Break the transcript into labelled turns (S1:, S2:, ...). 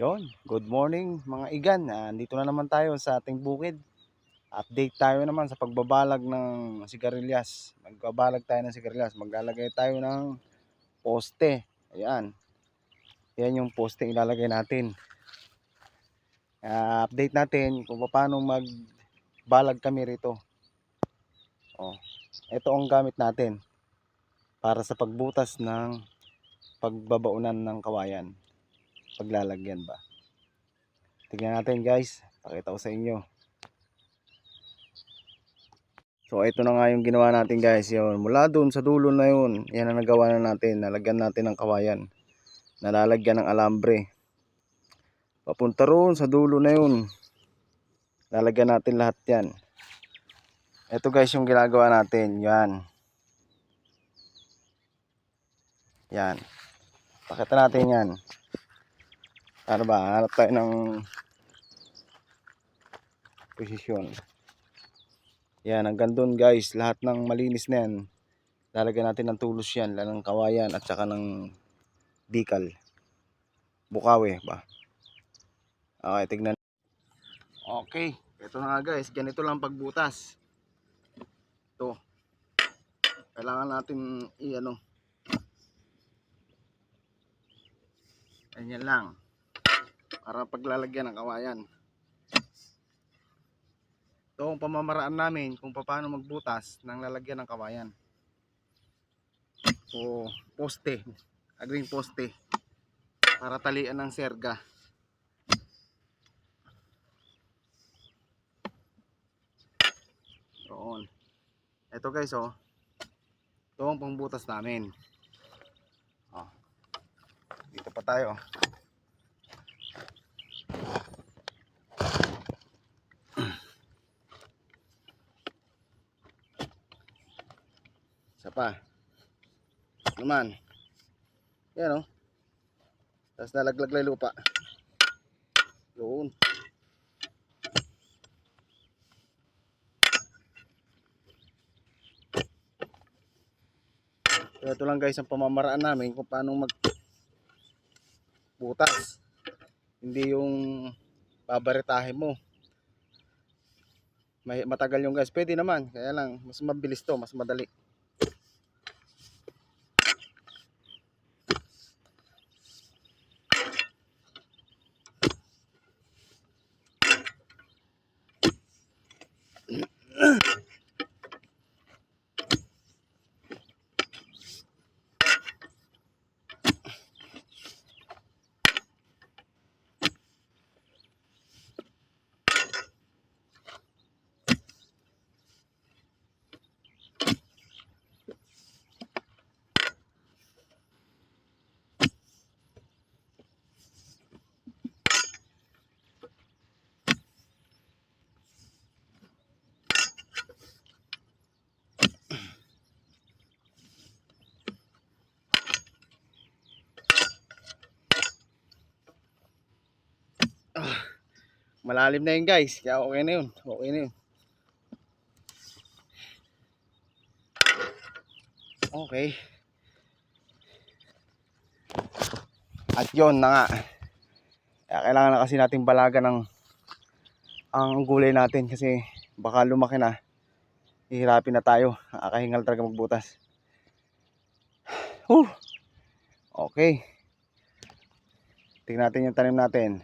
S1: Yon, good morning mga igan. Dito na naman tayo sa ating bukid. Update tayo naman sa pagbabalag ng sigarilyas. Magbabalag tayo ng sigarilyas. Maglalagay tayo ng poste. Ayan. Yan yung poste ilalagay natin. Update natin kung paano magbalag kami rito. Oh, ito ang gamit natin para sa pagbutas ng pagbabaunan ng kawayan. Paglalagyan ba. Tingnan natin guys. Pakita ko sa inyo. So ito na nga yung ginawa natin guys, yun. Mula doon sa dulo na yun, yan ang nagawa na natin. Nalagyan natin ng kawayan. Nalalagyan ng alambre. Papunta roon sa dulo na yun. Lalagyan natin lahat yan. Ito guys yung ginagawa natin. Yan. Yan. Pakita natin yan. Ano ba? Hanap tayo ng posisyon. Yan. Hanggang doon guys. Lahat ng malinis na yan. Lalagyan natin ng tulos yan. Ng kawayan at saka ng bikal. Bukawi ba? Okay, tignan. Okay, ito na nga guys, ganito lang pagbutas. Ito. Kailangan natin ganyan lang. Para paglalagyan ng kawayan. Ito ang pamamaraan namin kung paano magbutas ng lalagyan ng kawayan. O poste, agring poste. Para talian ng serga. Doon. Ito guys oh. Ito ang pangbutas namin. Oh. Dito pa tayo. Isa pa. Naman. Yan oh. Tapos nalaglag lang lupa. Doon. So, ito lang guys ang pamamaraan namin kung paano magbutas. Hindi yung babaretahin mo. Matagal yung guys. Pwede naman. Kaya lang mas mabilis to. Mas madali. Malalim na yun guys. Kaya okay na yun. Okay na yun. Okay. At yun na nga. Kaya kailangan na kasi natin balagan ang gulay natin kasi baka lumaki na. Hihirapin na tayo. Nakakahingal talaga magbutas. Okay. Tingnan natin yung tanim natin.